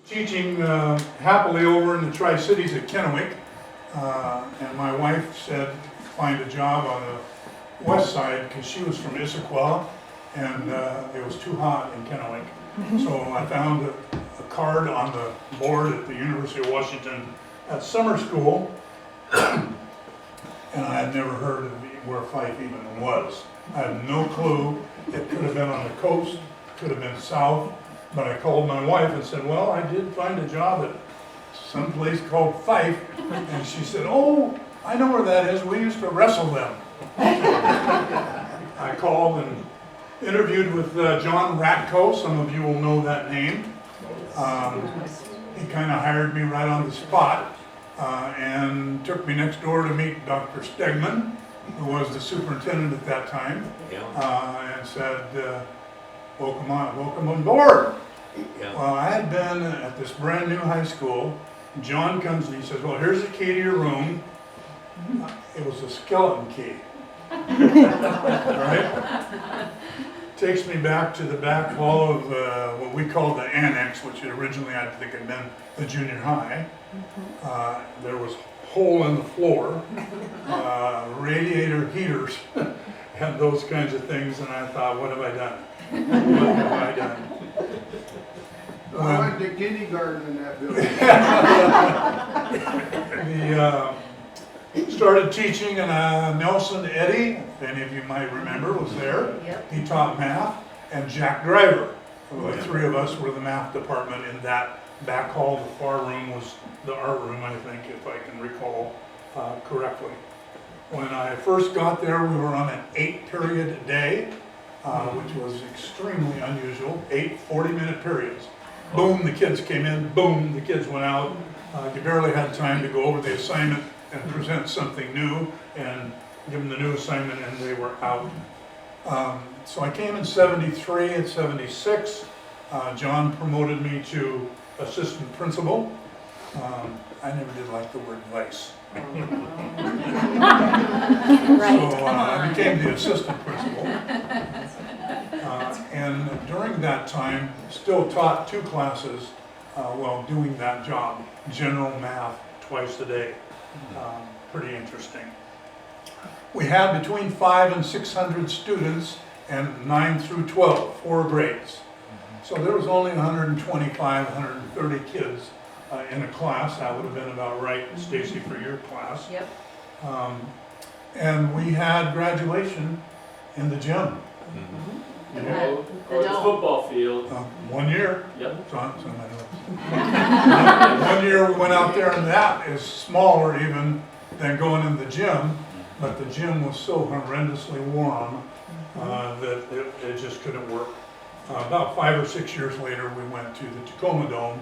teaching happily over in the Tri-Cities at Kennewick, and my wife said find a job on the west side because she was from Issaquah, and it was too hot in Kennewick. So I found a card on the board at the University of Washington at summer school, and I had never heard of where Fife even was. I had no clue. It could have been on the coast, could have been south, but I called my wife and said, well, I did find a job at some place called Fife, and she said, oh, I know where that is. We used to wrestle them. I called and interviewed with John Ratko. Some of you will know that name. He kind of hired me right on the spot and took me next door to meet Dr. Stegman, who was the superintendent at that time, and said, welcome on board. Yeah. Well, I had been at this brand new high school. John comes and he says, well, here's the key to your room. It was a skeleton key. Right? Takes me back to the back hall of what we called the annex, which originally I think had been the junior high. There was a hole in the floor, radiator heaters, and those kinds of things, and I thought, what have I done? What have I done? I went to kindergarten in that building. Started teaching, and Nelson Eddy, if any of you might remember, was there. Yep. He taught math, and Jack Driver. The three of us were the math department in that back hall. The far room was the art room, I think, if I can recall correctly. When I first got there, we were on an 8-period day, which was extremely unusual. 8 40-minute periods. Boom, the kids came in, boom, the kids went out. You barely had time to go over the assignment and present something new and give them the new assignment, and they were out. So I came in 73. At 76, John promoted me to assistant principal. I never did like the word vice. So I became the assistant principal. And during that time, still taught 2 classes while doing that job, general math twice a day. Pretty interesting. We had between 500 and 600 students, and 9 through 12, 4 grades. So there was only 125, 130 kids in a class. That would have been about right, Stacy, for your class. Yep. And we had graduation in the gym. And Or the the dome. football field. 1 year. Yep. It's on my notes. 1 year we went out there, and that is smaller even than going in the gym, but the gym was so horrendously warm that it just couldn't work. About 5 or 6 years later, we went to the Tacoma Dome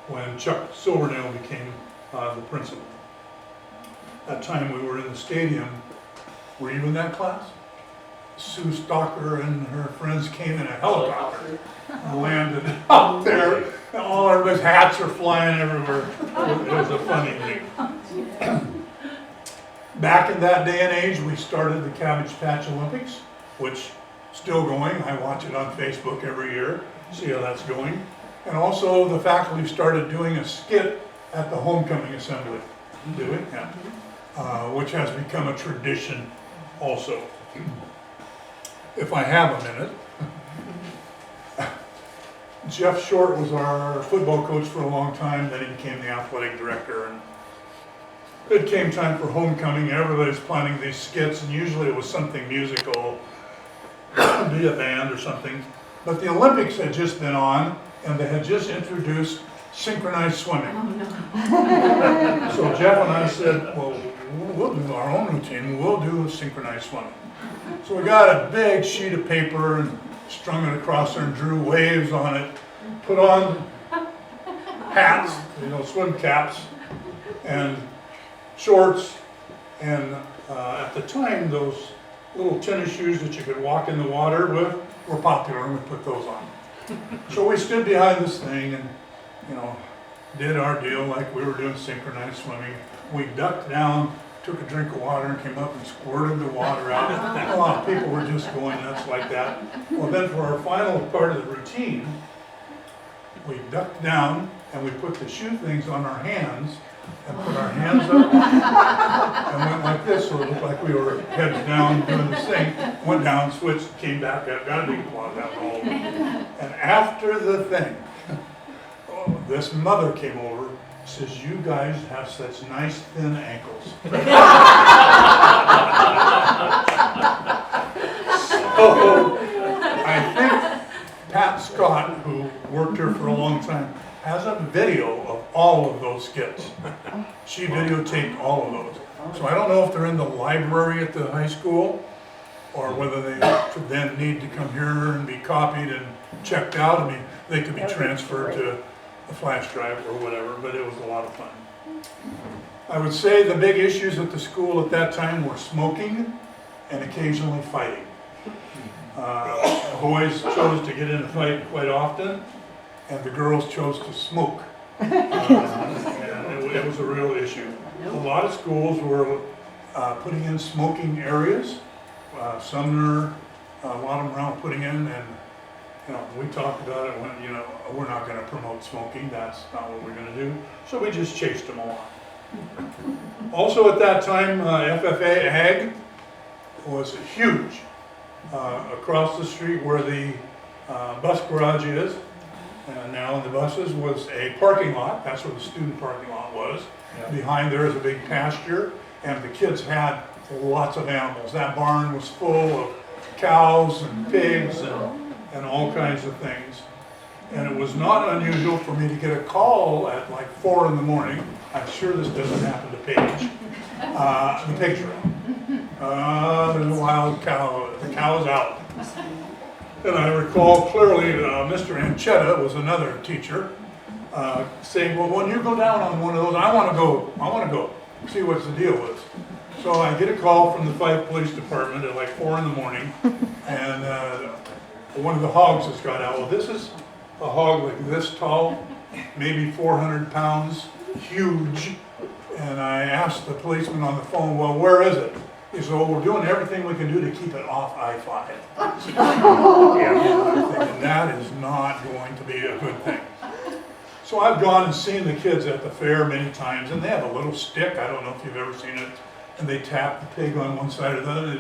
when Chuck Silverdale became the principal. That time we were in the stadium. Were you in that class? Sue Stalker and her friends came in a helicopter and landed out there, and all everybody's hats are flying everywhere. It was a funny thing. Back in that day and age, we started the Cabbage Patch Olympics, which still going. I watch it on Facebook every year, see how that's going. And also the faculty started doing a skit at the homecoming assembly. Did we? Yeah. Which has become a tradition also. If I have a minute. Jeff Short was our football coach for a long time, then he became the athletic director. And it came time for homecoming. Everybody's planning these skits, and usually it was something musical, be a band or something. But the Olympics had just been on, and they had just introduced synchronized swimming. So Jeff and I said, well, we'll do our own routine. We'll do synchronized swimming. So we got a big sheet of paper and strung it across there and drew waves on it, put on hats, swim caps, and shorts, and at the time those little tennis shoes that you could walk in the water with were popular, and we put those on. So we stood behind this thing and did our deal like we were doing synchronized swimming. We ducked down, took a drink of water, and came up and squirted the water out. A lot of people were just going nuts like that. Well, then for our final part of the routine, we ducked down and we put the shoe things on our hands and put our hands up and went like this, so it looked like we were heads down doing this thing. Went down, switched, came back up, got a big applause, that was all over. And after the thing, this mother came over, says, "You guys have such nice thin ankles." So I think Pat Scott, who worked here for a long time, has a video of all of those skits. She videotaped all of those. So I don't know if they're in the library at the high school or whether they then need to come here and be copied and checked out. I mean, they could be transferred to a flash drive or whatever, but it was a lot of fun. I would say the big issues at the school at that time were smoking and occasionally fighting. Boys chose to get in a fight quite often, and the girls chose to smoke. And it was a real issue. A lot of schools were putting in smoking areas. Sumner, a lot of them around putting in, and we talked about it when, we're not going to promote smoking, that's not what we're going to do. So we just chased them along. Also at that time, FFA Ag was huge. Across the street where the bus garage is, and now in the buses, was a parking lot. That's where the student parking lot was. Yeah. Behind there is a big pasture, and the kids had lots of animals. That barn was full of cows and pigs and all kinds of things. And it was not unusual for me to get a call at like 4 in the morning. I'm sure this doesn't happen to Paige. The pigs are out. There's a wild cow. The cow's out. And I recall clearly Mr. Anchetta was another teacher saying, "Well, when you go down on one of those, I want to go see what the deal was." So I get a call from the Fife Police Department at like 4 in the morning, and one of the hogs has got out. Well, this is a hog like this tall, maybe 400 pounds, huge. And I asked the policeman on the phone, "Well, where is it?" He said, "Well, we're doing everything we can do to keep it off I-5. Yeah. I'm thinking that is not going to be a good thing. So I've gone and seen the kids at the fair many times, and they have a little stick. I don't know if you've ever seen it. And they tap the pig on one side or the other,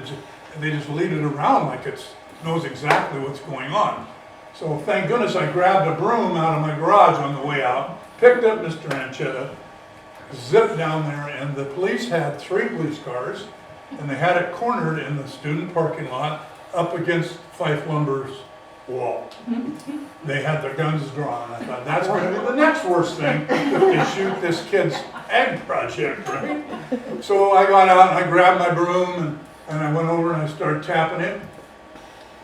and they just lead it around like it knows exactly what's going on. So thank goodness I grabbed a broom out of my garage on the way out, picked up Mr. Anchetta, zipped down there, and the police had 3 police cars, and they had it cornered in the student parking lot up against Fife Lumber's wall. They had their guns drawn. I thought, that's going to be the next worst thing if they shoot this kid's ag project, right? So I got out and I grabbed my broom and I went over and I started tapping it.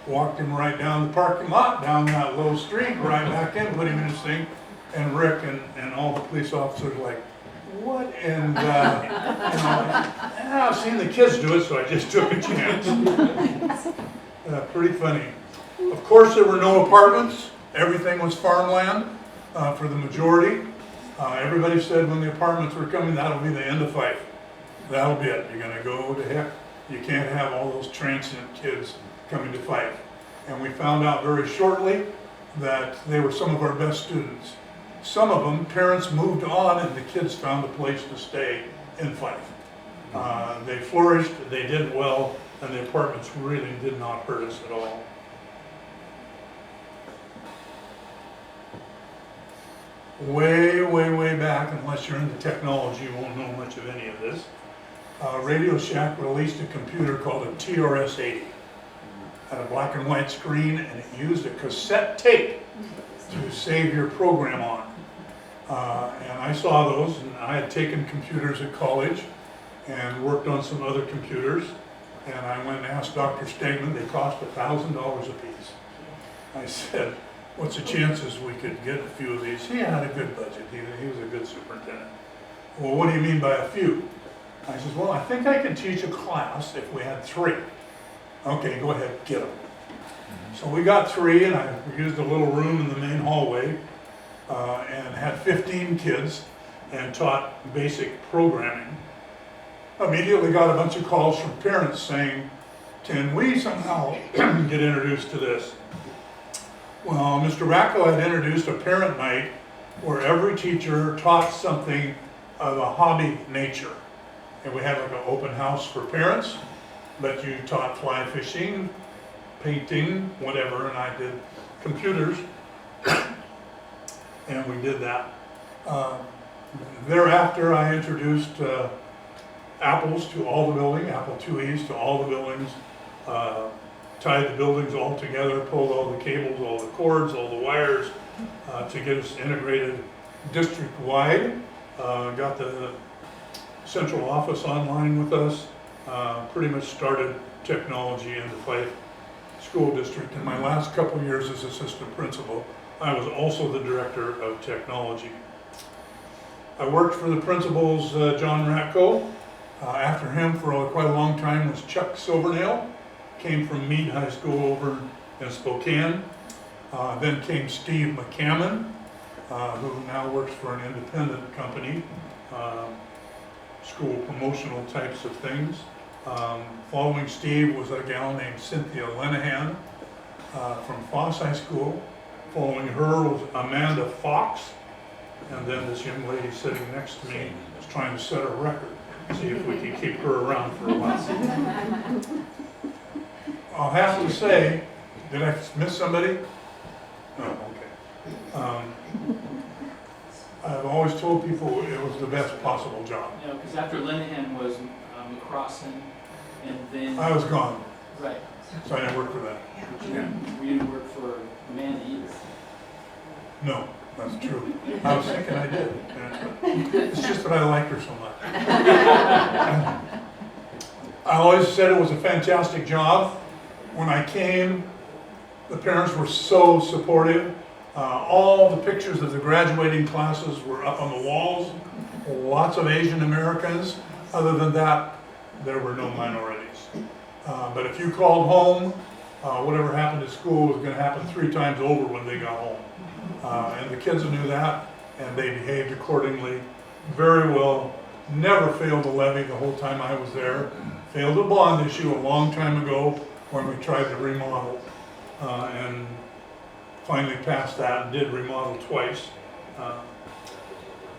Walked him right down the parking lot, down that low street, right back in, put him in his thing. And Rick and all the police officers were like, "What in the," I've seen the kids do it, so I just took a chance. Pretty funny. Of course, there were no apartments. Everything was farmland for the majority. Everybody said when the apartments were coming, that'll be the end of Fife. That'll be it. You're going to go to heck. You can't have all those transient kids coming to Fife. And we found out very shortly that they were some of our best students. Some of them, parents moved on and the kids found a place to stay in Fife. They flourished, they did well, and the apartments really did not hurt us at all. Way, way, way back, unless you're into technology, you won't know much of any of this. Radio Shack released a computer called a TRS-80. Had a black and white screen, and it used a cassette tape to save your program on. And I saw those, and I had taken computers at college and worked on some other computers. And I went and asked Dr. Stegman, they cost $1,000 a piece. I said, "What's the chances we could get a few of these?" He had a good budget, he was a good superintendent. "Well, what do you mean by a few?" I said, "Well, I think I could teach a class if we had 3. "Okay, go ahead, get them." So we got 3, and I used a little room in the main hallway and had 15 kids and taught basic programming. Immediately got a bunch of calls from parents saying, "Can we somehow get introduced to this?" Well, Mr. Racco had introduced a parent night where every teacher taught something of a hobby nature. And we had like an open house for parents, but you taught fly fishing, painting, whatever, and I did computers. And we did that. Thereafter, I introduced apples to all the buildings, Apple IIes to all the buildings, tied the buildings all together, pulled all the cables, all the cords, all the wires to get us integrated district-wide. Got the central office online with us, pretty much started technology in the Fife School District. In my last couple years as assistant principal, I was also the director of technology. I worked for the principals, John Ratko. After him for quite a long time was Chuck Silvernail. Came from Meade High School over in Spokane. Then came Steve McCammon, who now works for an independent company, school promotional types of things. Following Steve was a gal named Cynthia Lenahan from Foss High School. Following her was Amanda Fox. And then this young lady sitting next to me was trying to set a record. See if we can keep her around for a while. I'll have to say, did I miss somebody? No, okay. I've always told people it was the best possible job. You know, because after Linehan was McCrossan, and then... I was gone, Right. so I didn't work for that. We didn't work for Amanda either. No, that's true. I was thinking I did. It's just that I liked her so much. I always said it was a fantastic job. When I came, the parents were so supportive. All the pictures of the graduating classes were up on the walls. Lots of Asian Americans. Other than that, there were no minorities. But if you called home, whatever happened at school was going to happen 3 times over when they got home. And the kids knew that, and they behaved accordingly very well. Never failed a levy the whole time I was there. Failed a bond issue a long time ago when we tried to remodel, and finally passed that and did remodel twice.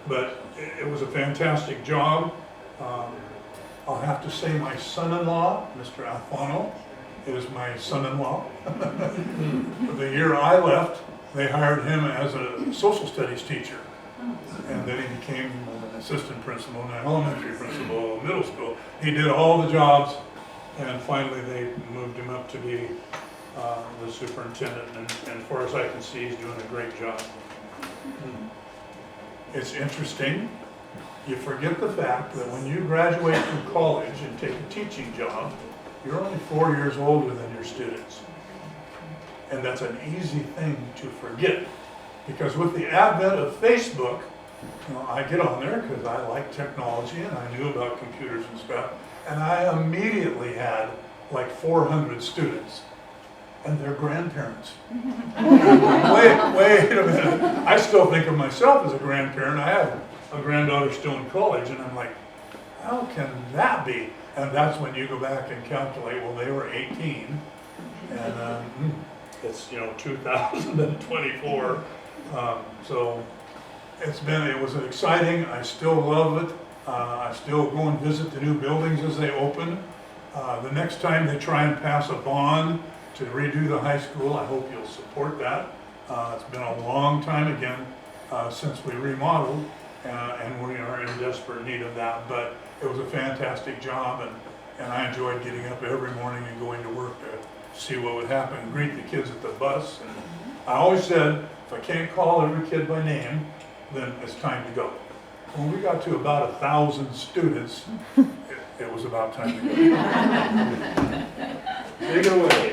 But it was a fantastic job. I'll have to say my son-in-law, Mr. Alfano, is my son-in-law. The year I left, they hired him as a social studies teacher. And then he became an assistant principal, an elementary principal, middle school. He did all the jobs, and finally they moved him up to be the superintendent. And as far as I can see, he's doing a great job. It's interesting. You forget the fact that when you graduate from college and take a teaching job, you're only 4 years older than your students. And that's an easy thing to forget. Because with the advent of Facebook, you know, I get on there because I like technology and I knew about computers and stuff. And I immediately had like 400 students and their grandparents. Wait a minute. I still think of myself as a grandparent. I have a granddaughter still in college, and I'm like, how can that be? And that's when you go back and calculate, well, they were 18, and it's, 2024. So it was exciting. I still love it. I still go and visit the new buildings as they open. The next time they try and pass a bond to redo the high school, I hope you'll support that. It's been a long time again since we remodeled, and we are in desperate need of that. But it was a fantastic job, and I enjoyed getting up every morning and going to work to see what would happen and greet the kids at the bus. And I always said, if I can't call every kid by name, then it's time to go. When we got to about 1,000 students, it was about time to go. Take it away.